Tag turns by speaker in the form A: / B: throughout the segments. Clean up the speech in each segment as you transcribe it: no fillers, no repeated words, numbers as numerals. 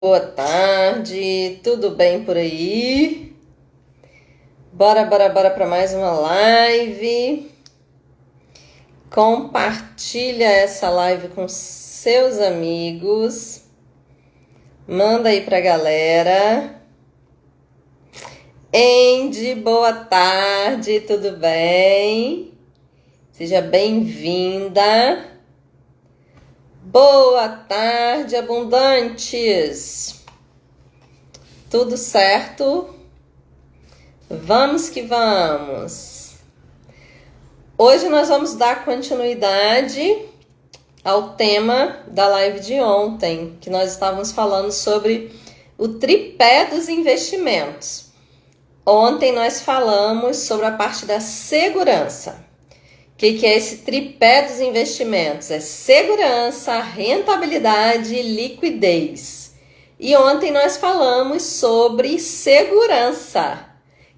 A: Boa tarde, tudo bem por aí? Bora para mais uma live. Compartilha essa live com seus amigos. Manda aí pra galera. Andy, boa tarde, tudo bem? Seja bem-vinda. Boa tarde, abundantes. Tudo certo? Vamos que vamos! Hoje nós vamos dar continuidade ao tema da live de ontem, que nós estávamos falando sobre o tripé dos investimentos. Ontem nós falamos sobre a parte da segurança. O que é esse tripé dos investimentos? É segurança, rentabilidade e liquidez. E ontem nós falamos sobre segurança.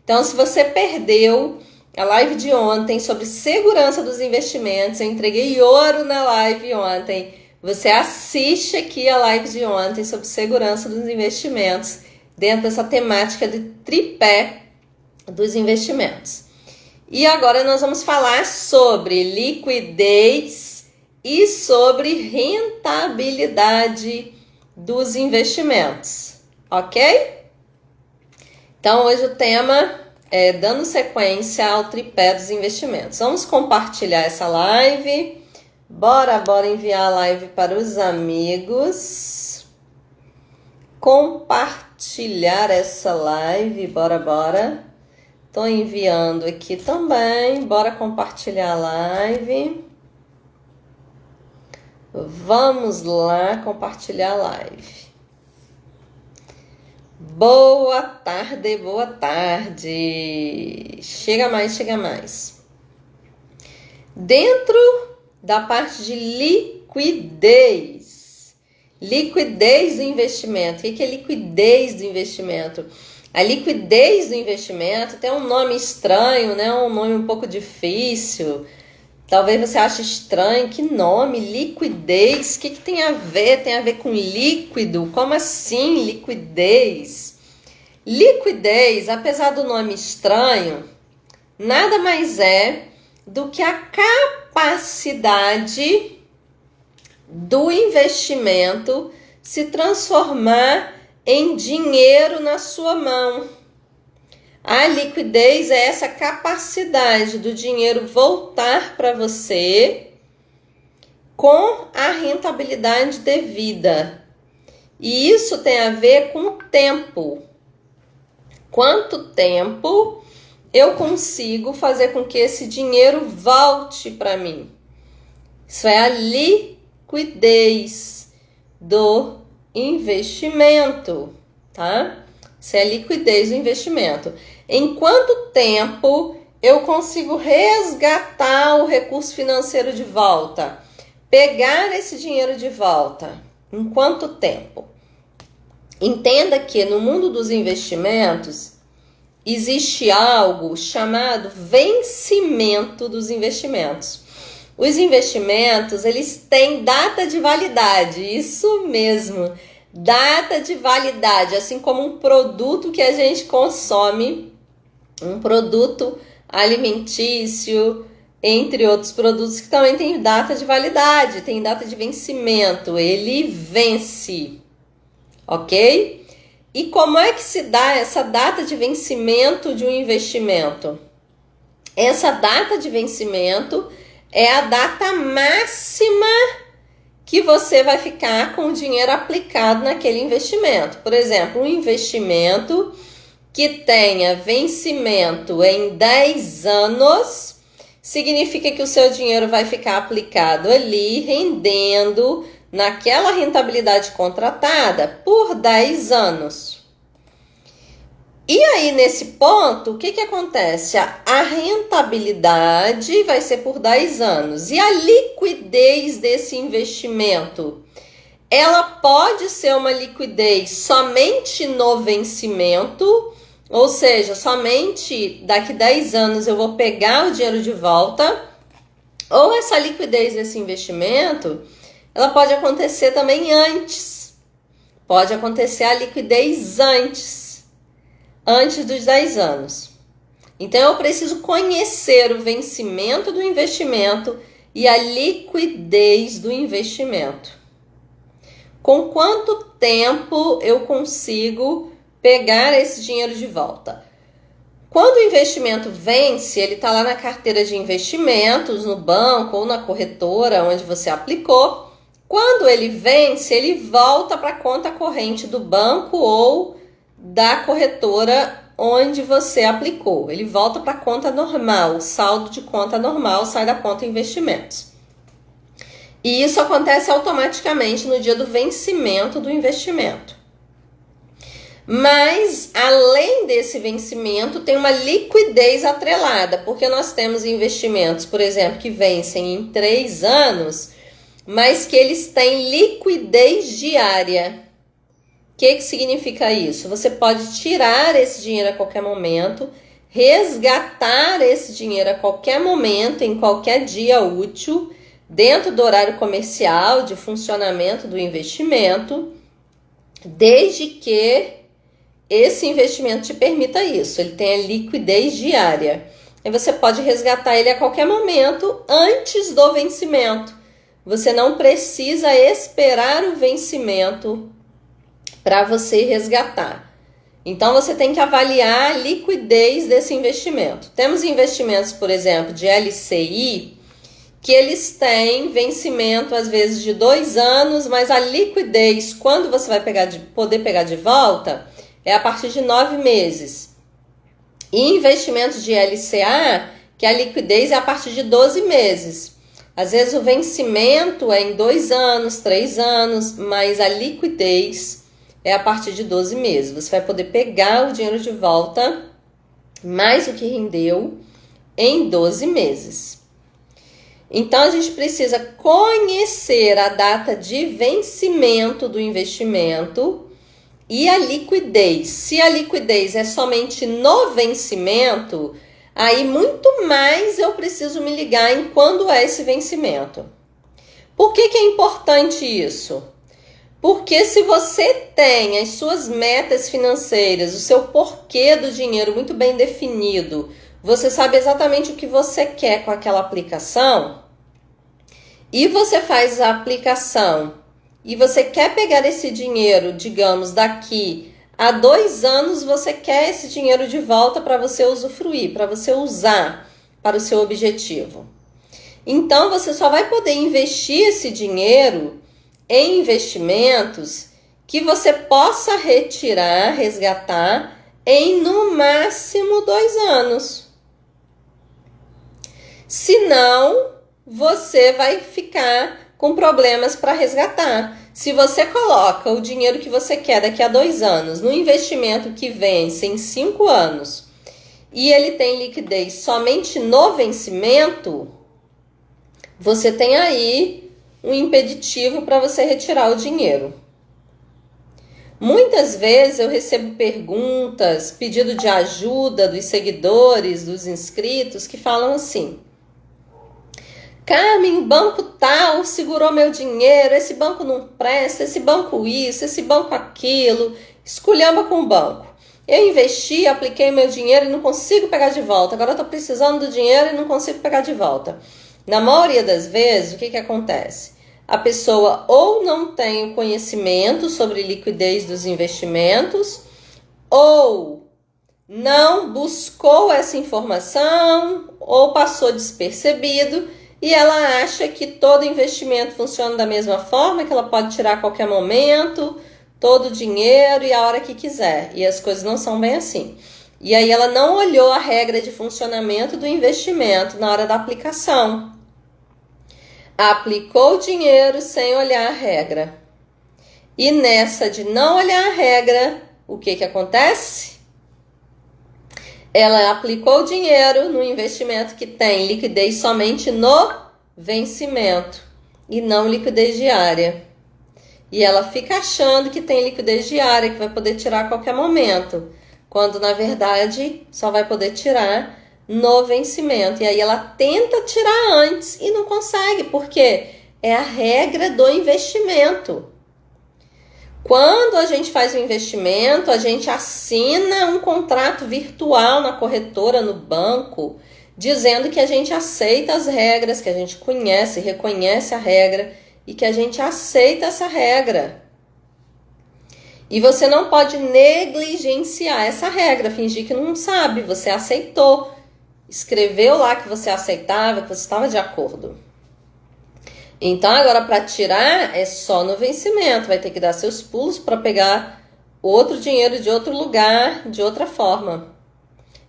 A: Então, se você perdeu a live de ontem sobre segurança dos investimentos, eu entreguei ouro na live ontem. Você assiste aqui a live de ontem sobre segurança dos investimentos, dentro dessa temática de tripé dos investimentos. E agora nós vamos falar sobre liquidez e sobre rentabilidade dos investimentos, ok? Então, hoje o tema é dando sequência ao tripé dos investimentos. Vamos compartilhar essa live. Bora enviar a live para os amigos. Compartilhar essa live, bora. Tô enviando aqui também. Bora compartilhar a live. Vamos lá compartilhar a live. Boa tarde. Chega mais. Dentro da parte de liquidez do investimento. O que é liquidez do investimento? A liquidez do investimento tem um nome estranho, né? Um nome um pouco difícil. Talvez você ache estranho. Que nome? Liquidez? O que tem a ver? Tem a ver com líquido? Como assim liquidez? Liquidez, apesar do nome estranho, nada mais é do que a capacidade do investimento se transformar em dinheiro na sua mão. A liquidez é essa capacidade do dinheiro voltar para você com a rentabilidade devida. E isso tem a ver com o tempo. Quanto tempo eu consigo fazer com que esse dinheiro volte para mim? Isso é a liquidez do investimento, tá? Isso é a liquidez do investimento. Em quanto tempo eu consigo resgatar o recurso financeiro de volta? Pegar esse dinheiro de volta? Em quanto tempo? Entenda que no mundo dos investimentos existe algo chamado vencimento dos investimentos. Os investimentos, eles têm data de validade, isso mesmo, data de validade, assim como um produto que a gente consome, um produto alimentício, entre outros produtos que também tem data de validade, tem data de vencimento, ele vence, ok? E como é que se dá essa data de vencimento de um investimento? Essa data de vencimento é a data máxima que você vai ficar com o dinheiro aplicado naquele investimento. Por exemplo, um investimento que tenha vencimento em 10 anos, significa que o seu dinheiro vai ficar aplicado ali, rendendo naquela rentabilidade contratada por 10 anos. E aí, nesse ponto, o que acontece? A rentabilidade vai ser por 10 anos. E a liquidez desse investimento? Ela pode ser uma liquidez somente no vencimento, ou seja, somente daqui 10 anos eu vou pegar o dinheiro de volta, ou essa liquidez desse investimento, ela pode acontecer também antes. Pode acontecer a liquidez antes dos 10 anos. Então, eu preciso conhecer o vencimento do investimento e a liquidez do investimento. Com quanto tempo eu consigo pegar esse dinheiro de volta? Quando o investimento vence, ele está lá na carteira de investimentos, no banco ou na corretora onde você aplicou. Quando ele vence, ele volta para a conta corrente do banco ou da corretora onde você aplicou. Ele volta para a conta normal, o saldo de conta normal sai da conta investimentos. E isso acontece automaticamente no dia do vencimento do investimento. Mas, além desse vencimento, tem uma liquidez atrelada, porque nós temos investimentos, por exemplo, que vencem em 3 anos, mas que eles têm liquidez diária. O que significa isso? Você pode tirar esse dinheiro a qualquer momento, resgatar esse dinheiro a qualquer momento, em qualquer dia útil, dentro do horário comercial de funcionamento do investimento, desde que esse investimento te permita isso, ele tem a liquidez diária. E você pode resgatar ele a qualquer momento antes do vencimento. Você não precisa esperar o vencimento para você resgatar. Então, você tem que avaliar a liquidez desse investimento. Temos investimentos, por exemplo, de LCI, que eles têm vencimento, às vezes, de 2 anos, mas a liquidez, quando você vai poder pegar de volta, é a partir de 9 meses. E investimentos de LCA, que a liquidez é a partir de 12 meses. Às vezes o vencimento é em 2 anos, 3 anos, mas a liquidez é a partir de 12 meses. Você vai poder pegar o dinheiro de volta, mais o que rendeu, em 12 meses. Então, a gente precisa conhecer a data de vencimento do investimento e a liquidez. Se a liquidez é somente no vencimento, aí muito mais eu preciso me ligar em quando é esse vencimento. Por que é importante isso? Porque se você tem as suas metas financeiras, o seu porquê do dinheiro muito bem definido, você sabe exatamente o que você quer com aquela aplicação, e você faz a aplicação e você quer pegar esse dinheiro, digamos, daqui a 2 anos, você quer esse dinheiro de volta para você usufruir, para você usar para o seu objetivo. Então, você só vai poder investir esse dinheiro em investimentos que você possa retirar, resgatar em no máximo 2 anos. Senão, você vai ficar com problemas para resgatar. Se você coloca o dinheiro que você quer daqui a 2 anos no investimento que vence em 5 anos e ele tem liquidez somente no vencimento, você tem aí um impeditivo para você retirar o dinheiro. Muitas vezes eu recebo perguntas, pedido de ajuda dos seguidores, dos inscritos, que falam assim: Carmen, o banco tal segurou meu dinheiro, esse banco não presta, esse banco isso, esse banco aquilo, esculhamba com o banco. Eu investi, apliquei meu dinheiro e não consigo pegar de volta, agora eu estou precisando do dinheiro e não consigo pegar de volta. Na maioria das vezes, o que acontece? A pessoa ou não tem o conhecimento sobre liquidez dos investimentos, ou não buscou essa informação, ou passou despercebido, e ela acha que todo investimento funciona da mesma forma, que ela pode tirar a qualquer momento, todo o dinheiro e a hora que quiser. E as coisas não são bem assim. E aí ela não olhou a regra de funcionamento do investimento na hora da aplicação. Aplicou o dinheiro sem olhar a regra. E nessa de não olhar a regra, o que acontece? Ela aplicou o dinheiro no investimento que tem liquidez somente no vencimento e não liquidez diária. E ela fica achando que tem liquidez diária, que vai poder tirar a qualquer momento, quando na verdade só vai poder tirar no vencimento. E aí ela tenta tirar antes e não consegue, porque é a regra do investimento. Quando a gente faz o investimento, a gente assina um contrato virtual na corretora, no banco, dizendo que a gente aceita as regras, que a gente conhece, reconhece a regra e que a gente aceita essa regra. E você não pode negligenciar essa regra, fingir que não sabe, você aceitou, escreveu lá que você aceitava, que você estava de acordo. Então agora para tirar é só no vencimento, vai ter que dar seus pulos para pegar outro dinheiro de outro lugar, de outra forma.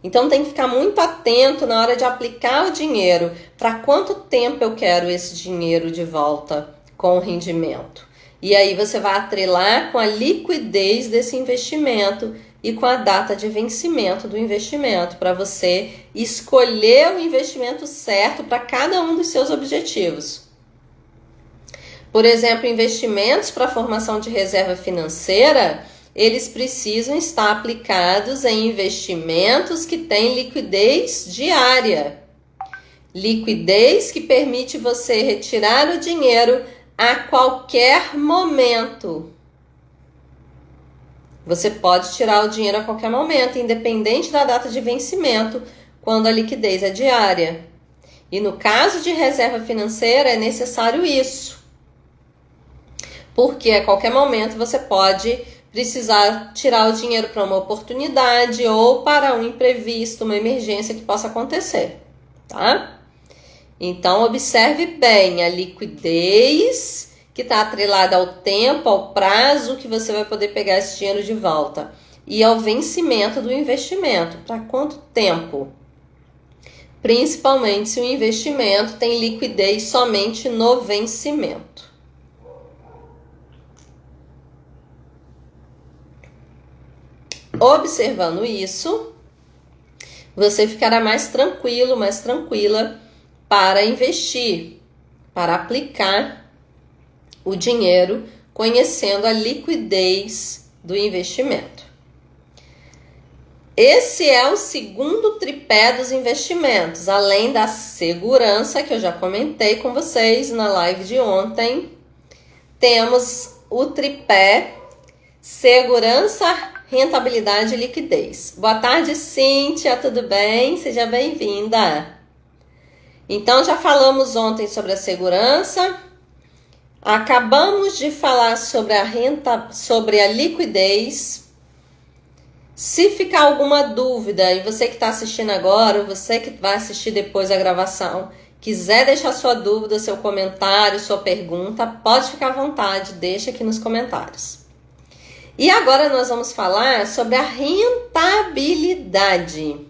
A: Então tem que ficar muito atento na hora de aplicar o dinheiro, para quanto tempo eu quero esse dinheiro de volta com o rendimento. E aí você vai atrelar com a liquidez desse investimento e com a data de vencimento do investimento, para você escolher o investimento certo para cada um dos seus objetivos. Por exemplo, investimentos para a formação de reserva financeira, eles precisam estar aplicados em investimentos que têm liquidez diária. Liquidez que permite você retirar o dinheiro a qualquer momento. Você pode tirar o dinheiro a qualquer momento, independente da data de vencimento, quando a liquidez é diária. E no caso de reserva financeira é necessário isso. Porque a qualquer momento você pode precisar tirar o dinheiro para uma oportunidade ou para um imprevisto, uma emergência que possa acontecer, tá? Então, observe bem a liquidez que está atrelada ao tempo, ao prazo que você vai poder pegar esse dinheiro de volta e ao vencimento do investimento. Para quanto tempo? Principalmente se o investimento tem liquidez somente no vencimento. Observando isso, você ficará mais tranquilo, mais tranquila para investir, para aplicar o dinheiro, conhecendo a liquidez do investimento. Esse é o segundo tripé dos investimentos, além da segurança que eu já comentei com vocês na live de ontem. Temos o tripé segurança, rentabilidade e liquidez. Boa tarde, Cíntia, tudo bem? Seja bem-vinda. Então, já falamos ontem sobre a segurança, acabamos de falar sobre a liquidez. Se ficar alguma dúvida, e você que está assistindo agora, ou você que vai assistir depois a gravação, quiser deixar sua dúvida, seu comentário, sua pergunta, pode ficar à vontade, deixa aqui nos comentários. E agora nós vamos falar sobre a rentabilidade.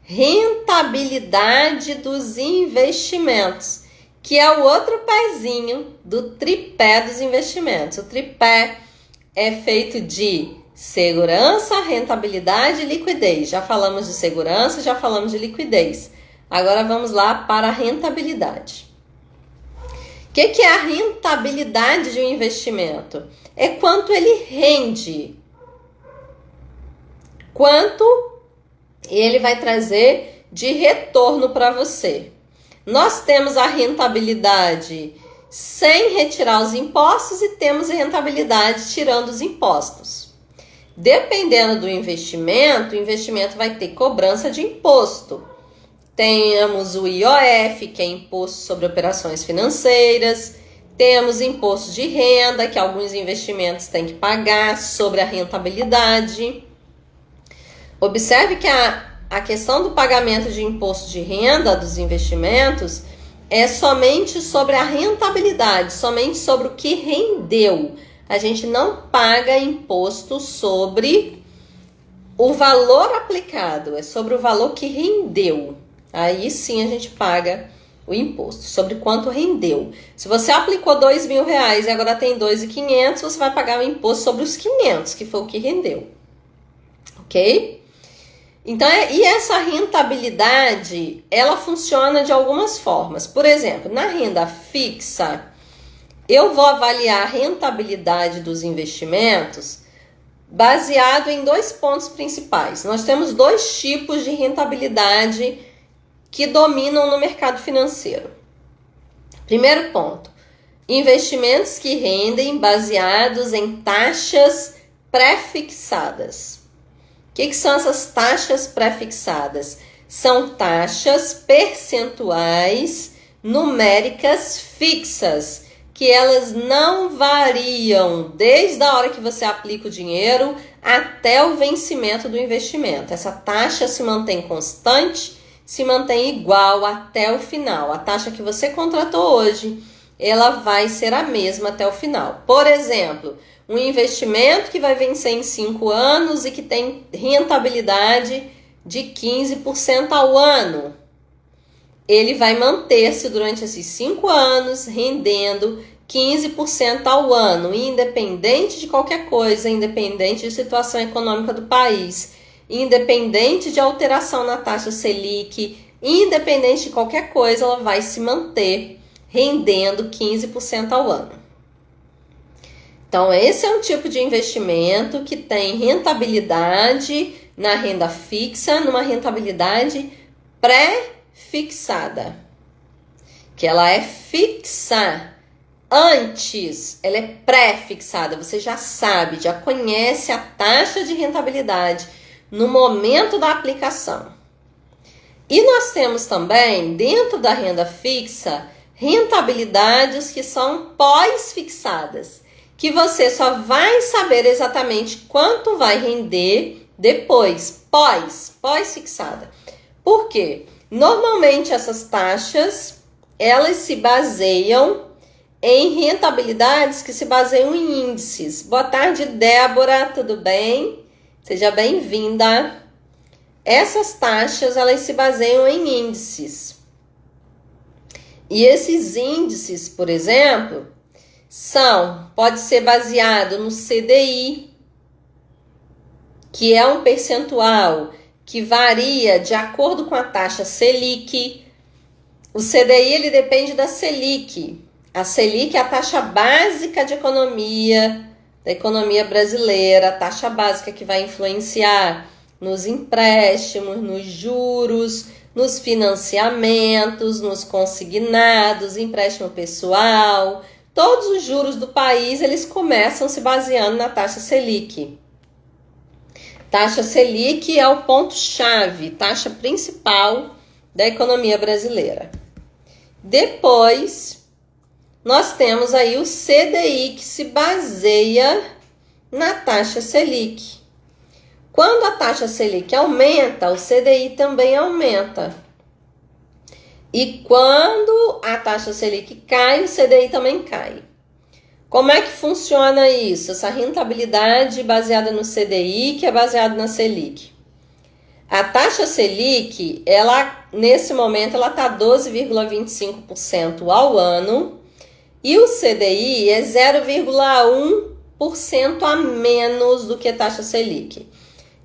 A: Rentabilidade dos investimentos, que é o outro pezinho do tripé dos investimentos. O tripé é feito de segurança, rentabilidade e liquidez. Já falamos de segurança, já falamos de liquidez. Agora vamos lá para a rentabilidade. O que é a rentabilidade de um investimento? É quanto ele rende. Quanto ele vai trazer de retorno para você. Nós temos a rentabilidade sem retirar os impostos e temos a rentabilidade tirando os impostos. Dependendo do investimento, o investimento vai ter cobrança de imposto. Temos o IOF, que é Imposto sobre Operações Financeiras. Temos imposto de renda, que alguns investimentos têm que pagar sobre a rentabilidade. Observe que a questão do pagamento de imposto de renda dos investimentos é somente sobre a rentabilidade, somente sobre o que rendeu. A gente não paga imposto sobre o valor aplicado, é sobre o valor que rendeu. Aí sim a gente paga o imposto, sobre quanto rendeu. Se você aplicou R$2.000 e agora tem R$2.500, você vai pagar o imposto sobre os 500, que foi o que rendeu. Ok? Então, e essa rentabilidade, ela funciona de algumas formas. Por exemplo, na renda fixa, eu vou avaliar a rentabilidade dos investimentos baseado em 2 pontos principais. Nós temos 2 tipos de rentabilidade que dominam no mercado financeiro. Primeiro ponto, investimentos que rendem baseados em taxas pré-fixadas. O que são essas taxas pré-fixadas? São taxas percentuais numéricas fixas, que elas não variam desde a hora que você aplica o dinheiro até o vencimento do investimento. Essa taxa se mantém constante, se mantém igual até o final. A taxa que você contratou hoje, ela vai ser a mesma até o final. Por exemplo, um investimento que vai vencer em 5 anos e que tem rentabilidade de 15% ao ano. Ele vai manter-se durante esses 5 anos rendendo 15% ao ano, independente de qualquer coisa, independente de situação econômica do país, independente de alteração na taxa Selic, independente de qualquer coisa, ela vai se manter rendendo 15% ao ano. Então, esse é um tipo de investimento que tem rentabilidade na renda fixa, numa rentabilidade pré-fixada, que ela é fixa antes, ela é pré-fixada, você já sabe, já conhece a taxa de rentabilidade no momento da aplicação. E nós temos também, dentro da renda fixa, rentabilidades que são pós-fixadas, que você só vai saber exatamente quanto vai render depois, pós-fixada. Por quê? Normalmente essas taxas, elas se baseiam em rentabilidades que se baseiam em índices. Boa tarde, Débora, tudo bem? Seja bem-vinda. Essas taxas, elas se baseiam em índices. E esses índices, por exemplo, pode ser baseado no CDI, que é um percentual que varia de acordo com a taxa Selic. O CDI, ele depende da Selic. A Selic é a taxa básica de economia, da economia brasileira, a taxa básica que vai influenciar nos empréstimos, nos juros, nos financiamentos, nos consignados, empréstimo pessoal. Todos os juros do país, eles começam se baseando na taxa Selic. Taxa Selic é o ponto-chave, taxa principal da economia brasileira. Depois, nós temos aí o CDI, que se baseia na taxa Selic. Quando a taxa Selic aumenta, o CDI também aumenta. E quando a taxa Selic cai, o CDI também cai. Como é que funciona isso? Essa rentabilidade baseada no CDI, que é baseada na Selic. A taxa Selic, nesse momento, ela está 12,25% ao ano. E o CDI é 0,1% a menos do que a taxa Selic.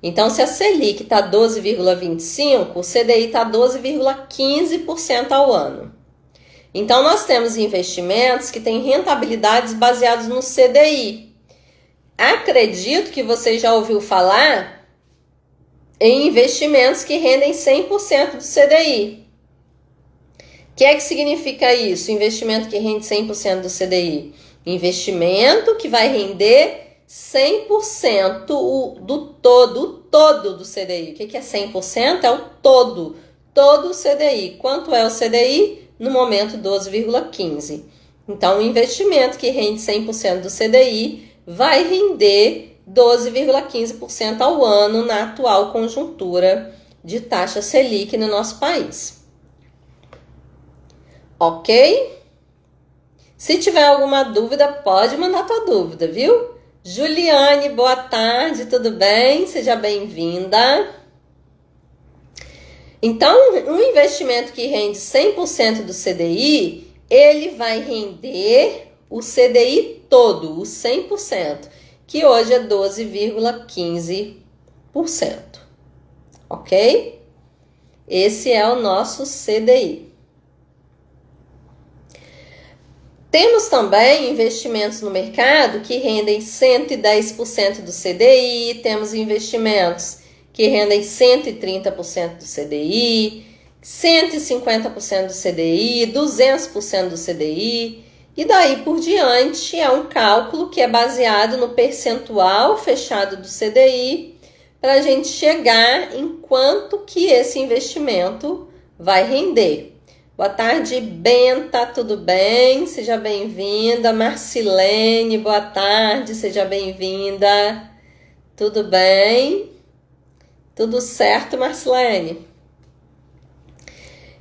A: Então, se a Selic está 12,25%, o CDI está 12,15% ao ano. Então, nós temos investimentos que têm rentabilidades baseadas no CDI. Acredito que você já ouviu falar em investimentos que rendem 100% do CDI. O que é que significa isso? Investimento que rende 100% do CDI. Investimento que vai render 100% do todo do CDI. O que é 100%? É o todo o CDI. Quanto é o CDI? No momento, 12,15%. Então, o investimento que rende 100% do CDI vai render 12,15% ao ano na atual conjuntura de taxa Selic no nosso país. Ok? Se tiver alguma dúvida, pode mandar tua dúvida, viu? Juliane, boa tarde, tudo bem? Seja bem-vinda. Então, um investimento que rende 100% do CDI, ele vai render o CDI todo, o 100%, que hoje é 12,15%. Ok? Esse é o nosso CDI. Temos também investimentos no mercado que rendem 110% do CDI, temos investimentos que rendem 130% do CDI, 150% do CDI, 200% do CDI. E daí por diante é um cálculo que é baseado no percentual fechado do CDI para a gente chegar em quanto que esse investimento vai render. Boa tarde, Benta, tudo bem? Seja bem-vinda. Marcilene, boa tarde, seja bem-vinda. Tudo bem? Tudo certo, Marcilene?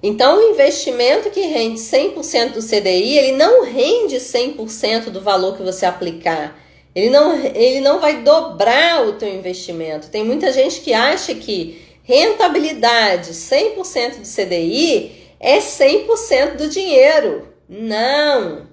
A: Então, o investimento que rende 100% do CDI, ele não rende 100% do valor que você aplicar. Ele não vai dobrar o teu investimento. Tem muita gente que acha que rentabilidade 100% do CDI é 100% do dinheiro. Não!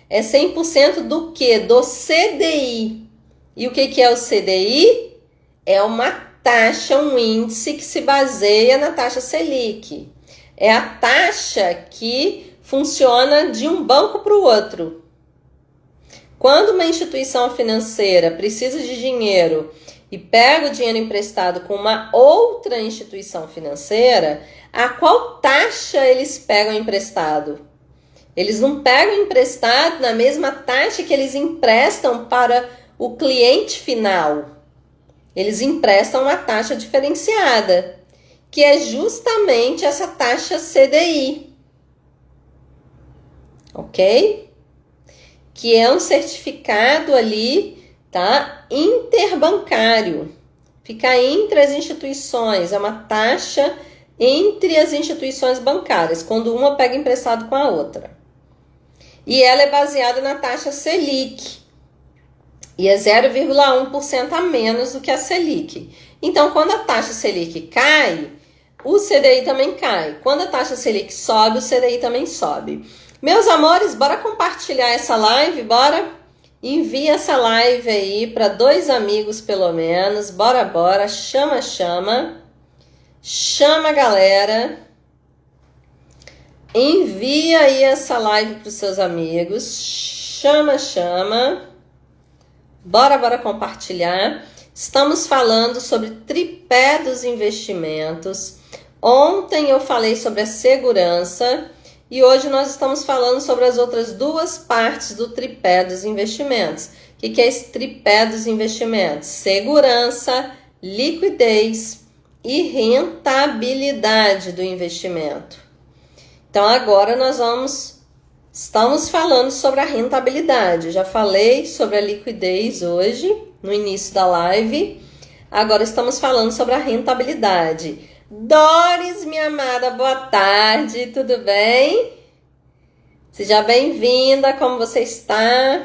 A: É 100% do quê? Do CDI. E o que é o CDI? É uma taxa, um índice que se baseia na taxa Selic. É a taxa que funciona de um banco para o outro. Quando uma instituição financeira precisa de dinheiro e pega o dinheiro emprestado com uma outra instituição financeira, a qual taxa eles pegam emprestado? Eles não pegam emprestado na mesma taxa que eles emprestam para o cliente final. Eles emprestam uma taxa diferenciada, que é justamente essa taxa CDI, ok? Que é um certificado ali, tá? Interbancário, fica entre as instituições, é uma taxa entre as instituições bancárias, quando uma pega emprestado com a outra. E ela é baseada na taxa Selic, e é 0,1% a menos do que a Selic. Então, quando a taxa Selic cai, o CDI também cai. Quando a taxa Selic sobe, o CDI também sobe. Meus amores, bora compartilhar essa live? Bora? Envia essa live aí para 2 amigos pelo menos. Bora. Chama a galera. Envia aí essa live para os seus amigos. Chama. Bora compartilhar. Estamos falando sobre tripé dos investimentos. Ontem eu falei sobre a segurança e hoje nós estamos falando sobre as outras 2 partes do tripé dos investimentos. O que é esse tripé dos investimentos? Segurança, liquidez e rentabilidade do investimento. Então agora estamos falando sobre a rentabilidade. Já falei sobre a liquidez hoje, no início da live. Agora estamos falando sobre a rentabilidade. Doris, minha amada, boa tarde, tudo bem? Seja bem-vinda, como você está?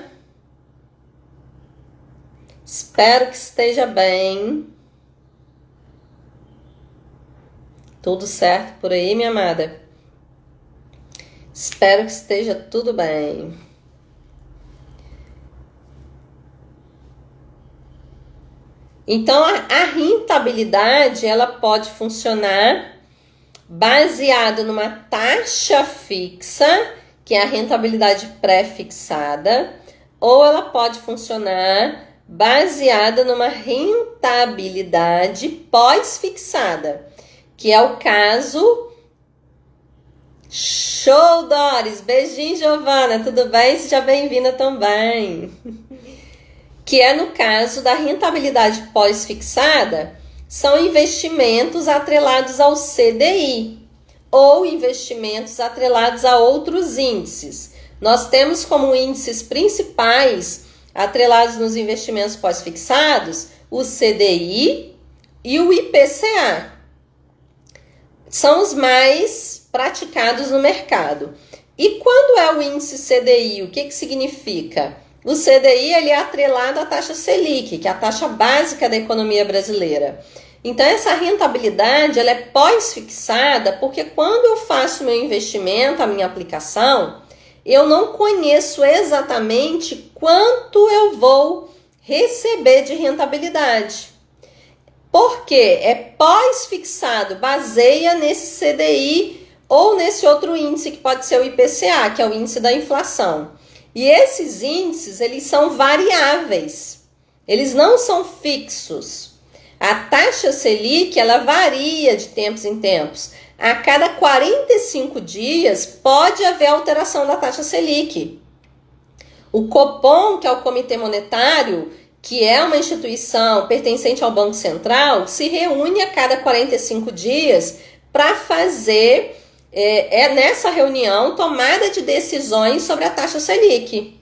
A: Espero que esteja bem. Tudo certo por aí, minha amada? Espero que esteja tudo bem. Então, a rentabilidade, ela pode funcionar baseado numa taxa fixa, que é a rentabilidade pré-fixada, ou ela pode funcionar baseada numa rentabilidade pós-fixada, que é o caso... Show, Doris! Beijinho, Giovana! Tudo bem? Seja bem-vinda também! Que é no caso da rentabilidade pós-fixada, são investimentos atrelados ao CDI ou investimentos atrelados a outros índices. Nós temos como índices principais atrelados nos investimentos pós-fixados o CDI e o IPCA. São os mais praticados no mercado. E quando é o índice CDI, o que significa? O CDI ele é atrelado à taxa Selic, que é a taxa básica da economia brasileira. Então, essa rentabilidade ela é pós-fixada, porque quando eu faço meu investimento, a minha aplicação, eu não conheço exatamente quanto eu vou receber de rentabilidade. Porque é pós-fixado, baseia nesse CDI ou nesse outro índice que pode ser o IPCA, que é o índice da inflação. E esses índices, eles são variáveis, eles não são fixos. A taxa Selic, ela varia de tempos em tempos. A cada 45 dias pode haver alteração da taxa Selic. O Copom, que é o Comitê Monetário, que é uma instituição pertencente ao Banco Central, se reúne a cada 45 dias para fazer, nessa reunião, tomada de decisões sobre a taxa Selic.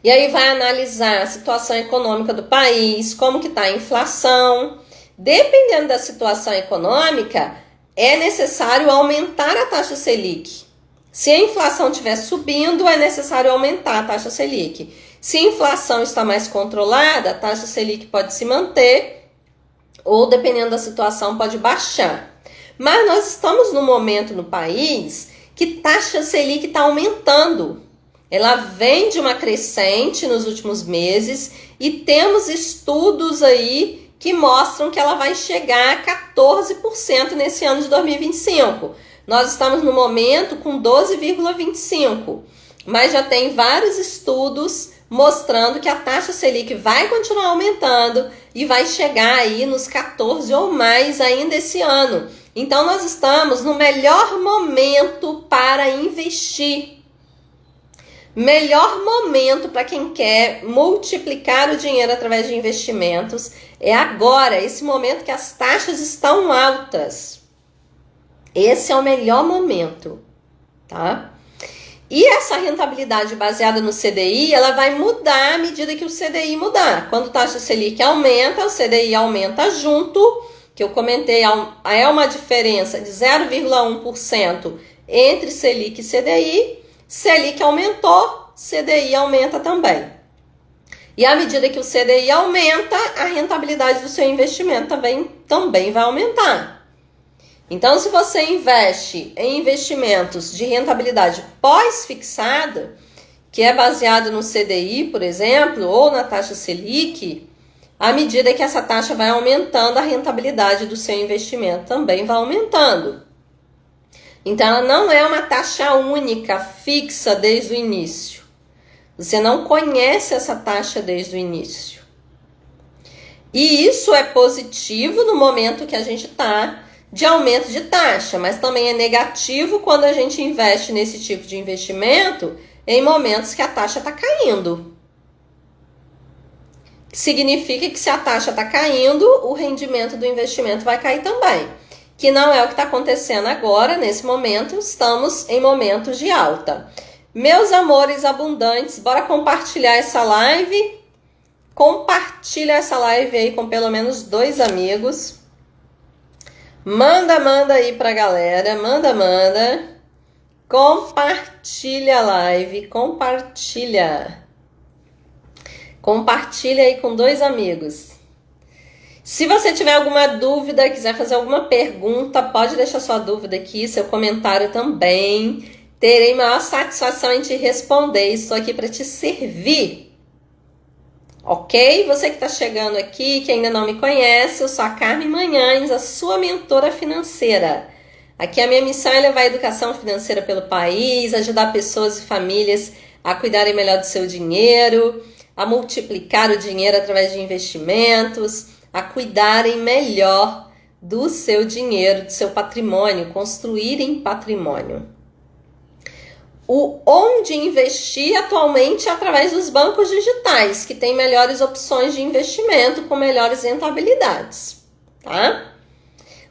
A: E aí vai analisar a situação econômica do país, como que está a inflação. Dependendo da situação econômica, é necessário aumentar a taxa Selic. Se a inflação estiver subindo, é necessário aumentar a taxa Selic. Se a inflação está mais controlada, a taxa Selic pode se manter ou, dependendo da situação, pode baixar. Mas nós estamos num momento no país que taxa Selic está aumentando. Ela vem de uma crescente nos últimos meses e temos estudos aí que mostram que ela vai chegar a 14% nesse ano de 2025. Nós estamos no momento com 12,25%, mas já tem vários estudos mostrando que a taxa Selic vai continuar aumentando e vai chegar aí nos 14% ou mais ainda esse ano. Então nós estamos no melhor momento para investir. Melhor momento para quem quer multiplicar o dinheiro através de investimentos é agora, esse momento que as taxas estão altas. Esse é o melhor momento, tá? E essa rentabilidade baseada no CDI, ela vai mudar à medida que o CDI mudar. Quando a taxa Selic aumenta, o CDI aumenta junto, que eu comentei, é uma diferença de 0,1% entre Selic e CDI. Selic aumentou, CDI aumenta também. E à medida que o CDI aumenta, a rentabilidade do seu investimento também vai aumentar. Então, se você investe em investimentos de rentabilidade pós-fixada, que é baseado no CDI, por exemplo, ou na taxa Selic, à medida que essa taxa vai aumentando, a rentabilidade do seu investimento também vai aumentando. Então, ela não é uma taxa única, fixa desde o início. Você não conhece essa taxa desde o início. E isso é positivo no momento que a gente está de aumento de taxa, mas também é negativo quando a gente investe nesse tipo de investimento em momentos que a taxa está caindo. Significa que se a taxa está caindo, o rendimento do investimento vai cair também. Que não é o que está acontecendo agora, nesse momento, estamos em momentos de alta. Meus amores abundantes, bora compartilhar essa live? Compartilha essa live aí com pelo menos 2 amigos. Manda aí pra galera, manda. Compartilha a live, compartilha. Compartilha aí com 2 amigos. Se você tiver alguma dúvida, quiser fazer alguma pergunta, pode deixar sua dúvida aqui, seu comentário também. Terei maior satisfação em te responder. Estou aqui para te servir. Ok? Você que está chegando aqui, que ainda não me conhece, eu sou a Carmen Manhães, a sua mentora financeira. Aqui a minha missão é levar a educação financeira pelo país, ajudar pessoas e famílias a cuidarem melhor do seu dinheiro, a multiplicar o dinheiro através de investimentos, a cuidarem melhor do seu dinheiro, do seu patrimônio, construírem patrimônio. Onde investir atualmente é através dos bancos digitais, que têm melhores opções de investimento com melhores rentabilidades, tá?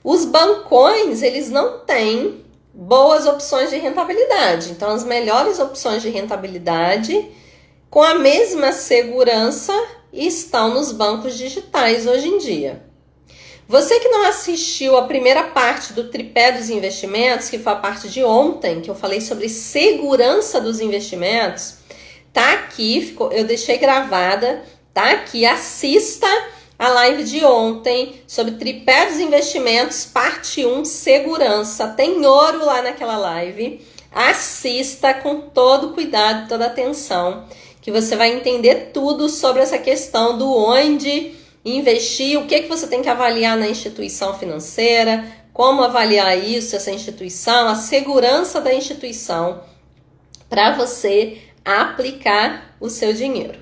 A: Os bancões, eles não têm boas opções de rentabilidade. Então, as melhores opções de rentabilidade, com a mesma segurança, estão nos bancos digitais hoje em dia. Você que não assistiu a primeira parte do tripé dos investimentos, que foi a parte de ontem, que eu falei sobre segurança dos investimentos, tá aqui, eu deixei gravada, tá aqui, assista a live de ontem sobre tripé dos investimentos, parte 1, segurança. Tem ouro lá naquela live. Assista com todo cuidado, toda atenção, que você vai entender tudo sobre essa questão do onde investir, o que você tem que avaliar na instituição financeira, como avaliar isso, essa instituição, a segurança da instituição para você aplicar o seu dinheiro,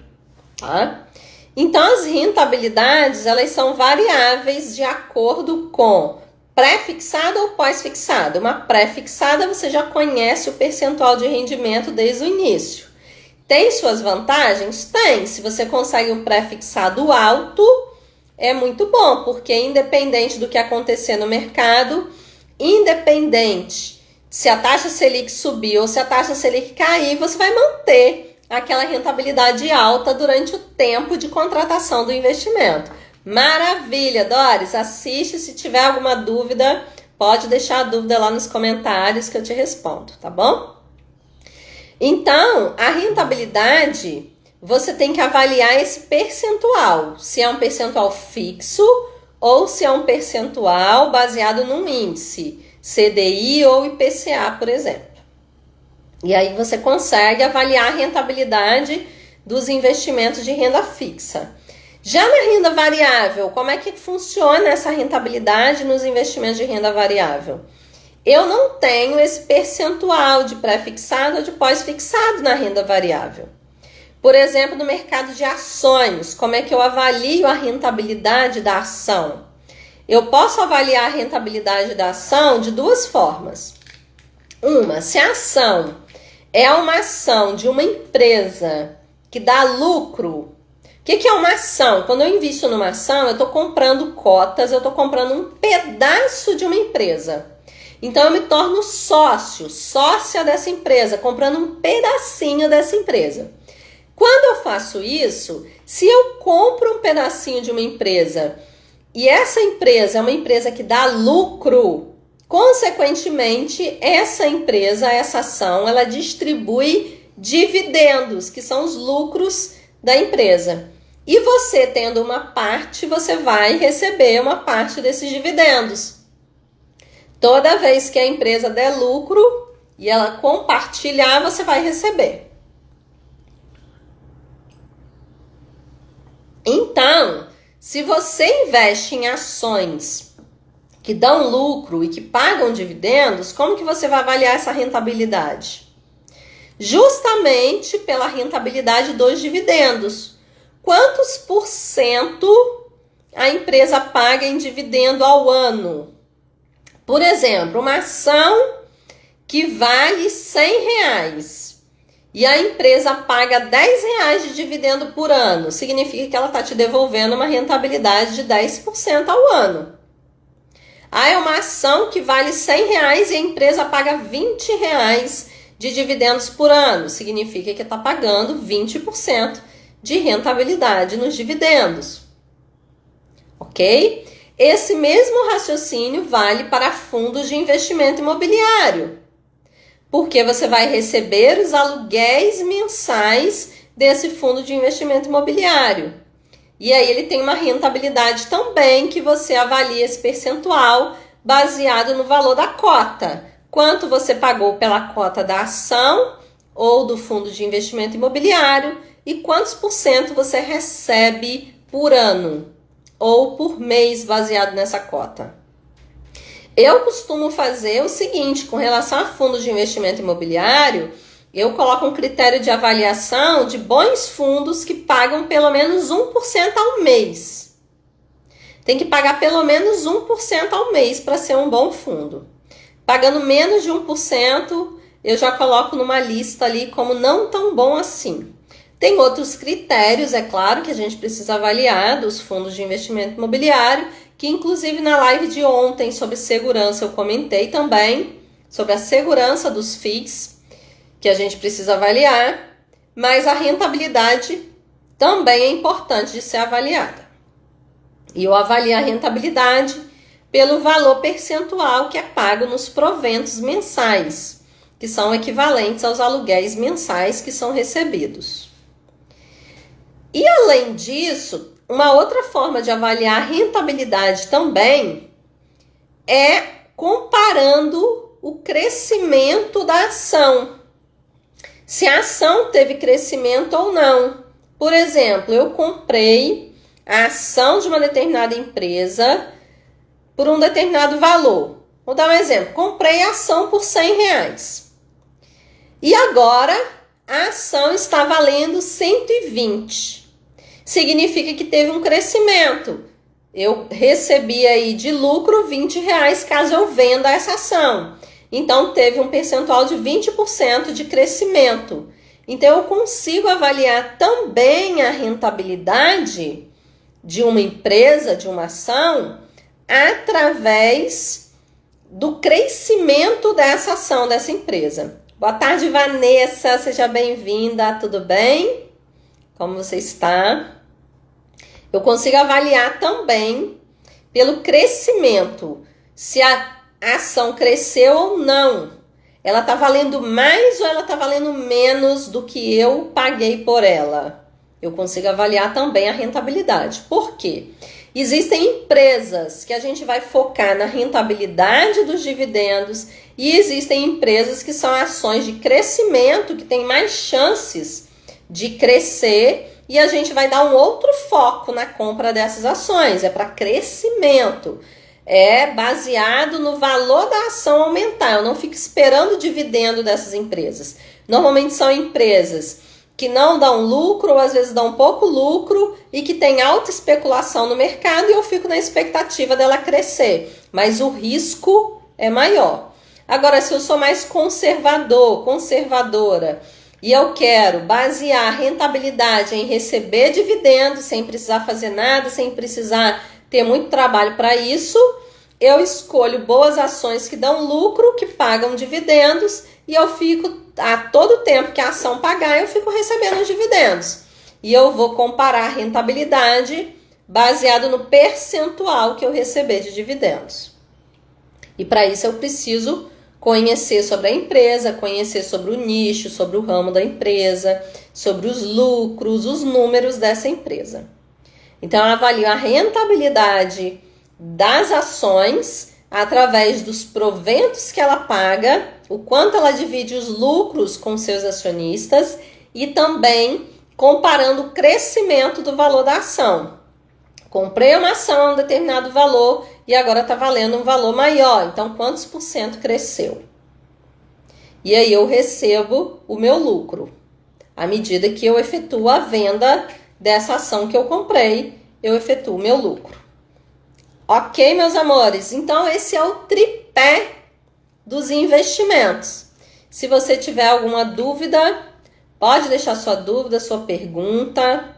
A: tá? Então, as rentabilidades, elas são variáveis de acordo com pré-fixado ou pós-fixado. Uma pré-fixada, você já conhece o percentual de rendimento desde o início. Tem suas vantagens? Tem. Se você consegue um pré-fixado alto, é muito bom, porque independente do que acontecer no mercado, independente se a taxa Selic subir ou se a taxa Selic cair, você vai manter aquela rentabilidade alta durante o tempo de contratação do investimento. Maravilha, Doris! Assiste, se tiver alguma dúvida, pode deixar a dúvida lá nos comentários que eu te respondo, tá bom? Então, a rentabilidade, você tem que avaliar esse percentual, se é um percentual fixo ou se é um percentual baseado num índice, CDI ou IPCA, por exemplo. E aí você consegue avaliar a rentabilidade dos investimentos de renda fixa. Já na renda variável, como é que funciona essa rentabilidade nos investimentos de renda variável? Eu não tenho esse percentual de pré-fixado ou de pós-fixado na renda variável. Por exemplo, no mercado de ações, como é que eu avalio a rentabilidade da ação? Eu posso avaliar a rentabilidade da ação de duas formas. Uma, se a ação é uma ação de uma empresa que dá lucro. O que é uma ação? Quando eu invisto numa ação, eu estou comprando cotas, eu estou comprando um pedaço de uma empresa. Então, eu me torno sócia dessa empresa, comprando um pedacinho dessa empresa. Quando eu faço isso, se eu compro um pedacinho de uma empresa e essa empresa é uma empresa que dá lucro, consequentemente, essa empresa, essa ação, ela distribui dividendos, que são os lucros da empresa. E você tendo uma parte, você vai receber uma parte desses dividendos. Toda vez que a empresa der lucro e ela compartilhar, você vai receber. Então, se você investe em ações que dão lucro e que pagam dividendos, como que você vai avaliar essa rentabilidade? Justamente pela rentabilidade dos dividendos. Quantos por cento a empresa paga em dividendo ao ano? Por exemplo, uma ação que vale R$100 e a empresa paga R$10 de dividendo por ano, significa que ela está te devolvendo uma rentabilidade de 10% ao ano. Ah, é uma ação que vale R$100 e a empresa paga R$20 de dividendos por ano, significa que está pagando 20% de rentabilidade nos dividendos. Ok? Esse mesmo raciocínio vale para fundos de investimento imobiliário, porque você vai receber os aluguéis mensais desse fundo de investimento imobiliário. E aí ele tem uma rentabilidade também que você avalia esse percentual baseado no valor da cota. Quanto você pagou pela cota da ação ou do fundo de investimento imobiliário e quantos por cento você recebe por ano ou por mês baseado nessa cota. Eu costumo fazer o seguinte, com relação a fundos de investimento imobiliário, eu coloco um critério de avaliação de bons fundos que pagam pelo menos 1% ao mês. Tem que pagar pelo menos 1% ao mês para ser um bom fundo. Pagando menos de 1%, eu já coloco numa lista ali como não tão bom assim. Tem outros critérios, é claro, que a gente precisa avaliar dos fundos de investimento imobiliário, que inclusive na live de ontem sobre segurança eu comentei também, sobre a segurança dos FIIs, que a gente precisa avaliar, mas a rentabilidade também é importante de ser avaliada. E eu avalio a rentabilidade pelo valor percentual que é pago nos proventos mensais, que são equivalentes aos aluguéis mensais que são recebidos. E além disso, uma outra forma de avaliar a rentabilidade também é comparando o crescimento da ação. Se a ação teve crescimento ou não. Por exemplo, eu comprei a ação de uma determinada empresa por um determinado valor. Vou dar um exemplo. Comprei a ação por R$100. E agora a ação está valendo 120. Significa que teve um crescimento. Eu recebi aí de lucro R$20 caso eu venda essa ação. Então, teve um percentual de 20% de crescimento. Então eu consigo avaliar também a rentabilidade de uma empresa, de uma ação, através do crescimento dessa ação, dessa empresa. Boa tarde, Vanessa, seja bem-vinda, tudo bem? Como você está? Eu consigo avaliar também pelo crescimento, se a ação cresceu ou não. Ela está valendo mais ou ela está valendo menos do que eu paguei por ela? Eu consigo avaliar também a rentabilidade. Por quê? Existem empresas que a gente vai focar na rentabilidade dos dividendos e existem empresas que são ações de crescimento, que têm mais chances de crescer e a gente vai dar um outro foco na compra dessas ações. É para crescimento. É baseado no valor da ação aumentar. Eu não fico esperando o dividendo dessas empresas. Normalmente são empresas que não dão lucro ou às vezes dão pouco lucro e que tem alta especulação no mercado e eu fico na expectativa dela crescer. Mas o risco é maior. Agora, se eu sou mais conservadora e eu quero basear a rentabilidade em receber dividendos sem precisar fazer nada, sem precisar ter muito trabalho para isso, eu escolho boas ações que dão lucro, que pagam dividendos e eu fico, a todo tempo que a ação pagar, eu fico recebendo os dividendos. E eu vou comparar a rentabilidade baseado no percentual que eu receber de dividendos. E para isso eu preciso conhecer sobre a empresa, conhecer sobre o nicho, sobre o ramo da empresa, sobre os lucros, os números dessa empresa. Então, eu avalio a rentabilidade das ações através dos proventos que ela paga, o quanto ela divide os lucros com seus acionistas e também comparando o crescimento do valor da ação. Comprei uma ação a um determinado valor e agora está valendo um valor maior. Então, quantos por cento cresceu? E aí eu recebo o meu lucro. À medida que eu efetuo a venda dessa ação que eu comprei, eu efetuo o meu lucro. Ok, meus amores? Então, esse é o tripé dos investimentos. Se você tiver alguma dúvida, pode deixar sua dúvida, sua pergunta.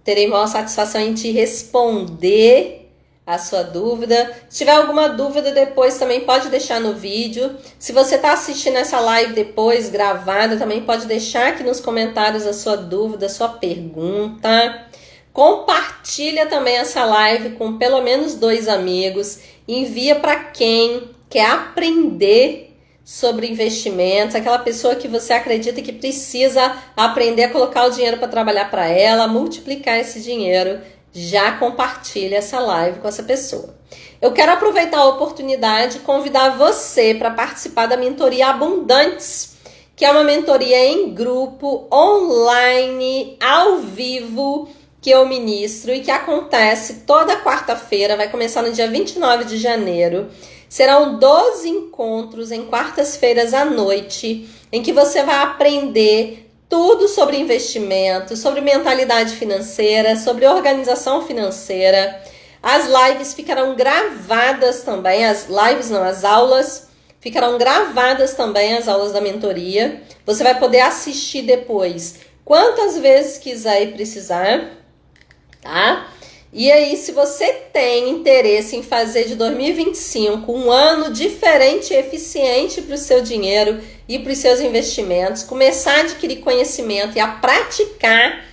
A: Terei maior satisfação em te responder a sua dúvida. Se tiver alguma dúvida depois, também pode deixar no vídeo. Se você está assistindo essa live depois, gravada, também pode deixar aqui nos comentários a sua dúvida, a sua pergunta. Compartilha também essa live com pelo menos 2 amigos. Envia para quem quer aprender sobre investimentos, aquela pessoa que você acredita que precisa aprender a colocar o dinheiro para trabalhar para ela, multiplicar esse dinheiro. Já compartilha essa live com essa pessoa. Eu quero aproveitar a oportunidade e convidar você para participar da mentoria Abundantes, que é uma mentoria em grupo, online, ao vivo, que eu ministro e que acontece toda quarta-feira, vai começar no dia 29 de janeiro. Serão 12 encontros em quartas-feiras à noite, em que você vai aprender tudo sobre investimento, sobre mentalidade financeira, sobre organização financeira. As lives ficarão gravadas também, as aulas ficarão gravadas também, as aulas da mentoria. Você vai poder assistir depois, quantas vezes quiser e precisar, tá? E aí, se você tem interesse em fazer de 2025 um ano diferente e eficiente para o seu dinheiro e para os seus investimentos, começar a adquirir conhecimento e a praticar,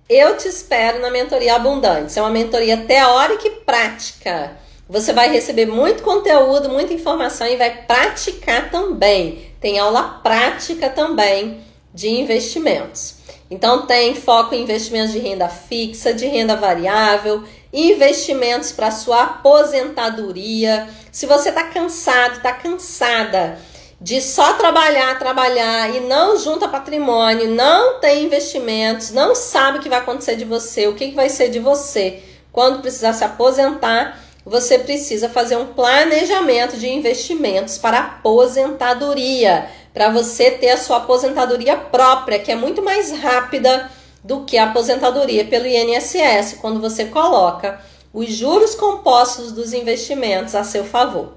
A: eu te espero na mentoria Abundante. É uma mentoria teórica e prática. Você vai receber muito conteúdo, muita informação e vai praticar também. Tem aula prática também de investimentos. Então tem foco em investimentos de renda fixa, de renda variável, investimentos para sua aposentadoria. Se você está cansado, está cansada de só trabalhar e não junta patrimônio, não tem investimentos, não sabe o que vai acontecer de você, o que vai ser de você quando precisar se aposentar, você precisa fazer um planejamento de investimentos para aposentadoria, para você ter a sua aposentadoria própria, que é muito mais rápida do que a aposentadoria pelo INSS, quando você coloca os juros compostos dos investimentos a seu favor.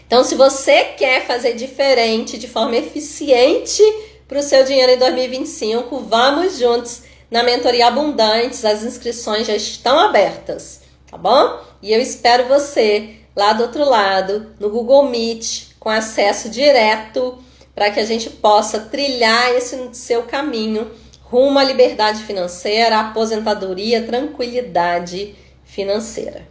A: Então, se você quer fazer diferente, de forma eficiente, para o seu dinheiro em 2025. Vamos juntos na Mentoria Abundantes, as inscrições já estão abertas, tá bom? E eu espero você lá do outro lado, no Google Meet, com acesso direto, para que a gente possa trilhar esse seu caminho rumo à liberdade financeira, aposentadoria, tranquilidade financeira.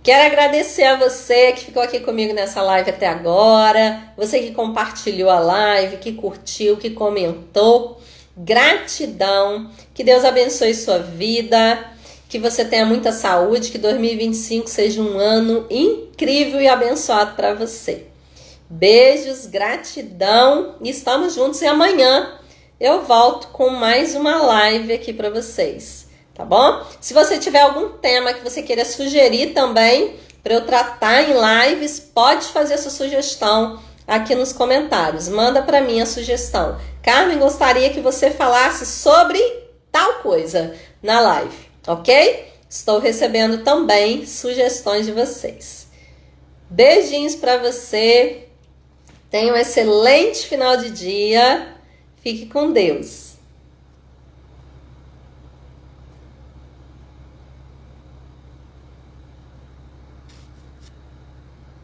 A: Quero agradecer a você que ficou aqui comigo nessa live até agora, você que compartilhou a live, que curtiu, que comentou. Gratidão, que Deus abençoe sua vida, que você tenha muita saúde, que 2025 seja um ano incrível e abençoado para você. Beijos, gratidão e estamos juntos e amanhã eu volto com mais uma live aqui para vocês, tá bom? Se você tiver algum tema que você queira sugerir também para eu tratar em lives, pode fazer sua sugestão aqui nos comentários. Manda para mim a sugestão. Carmen, gostaria que você falasse sobre tal coisa na live, ok? Estou recebendo também sugestões de vocês. Beijinhos para você. Tenha um excelente final de dia. Fique com Deus.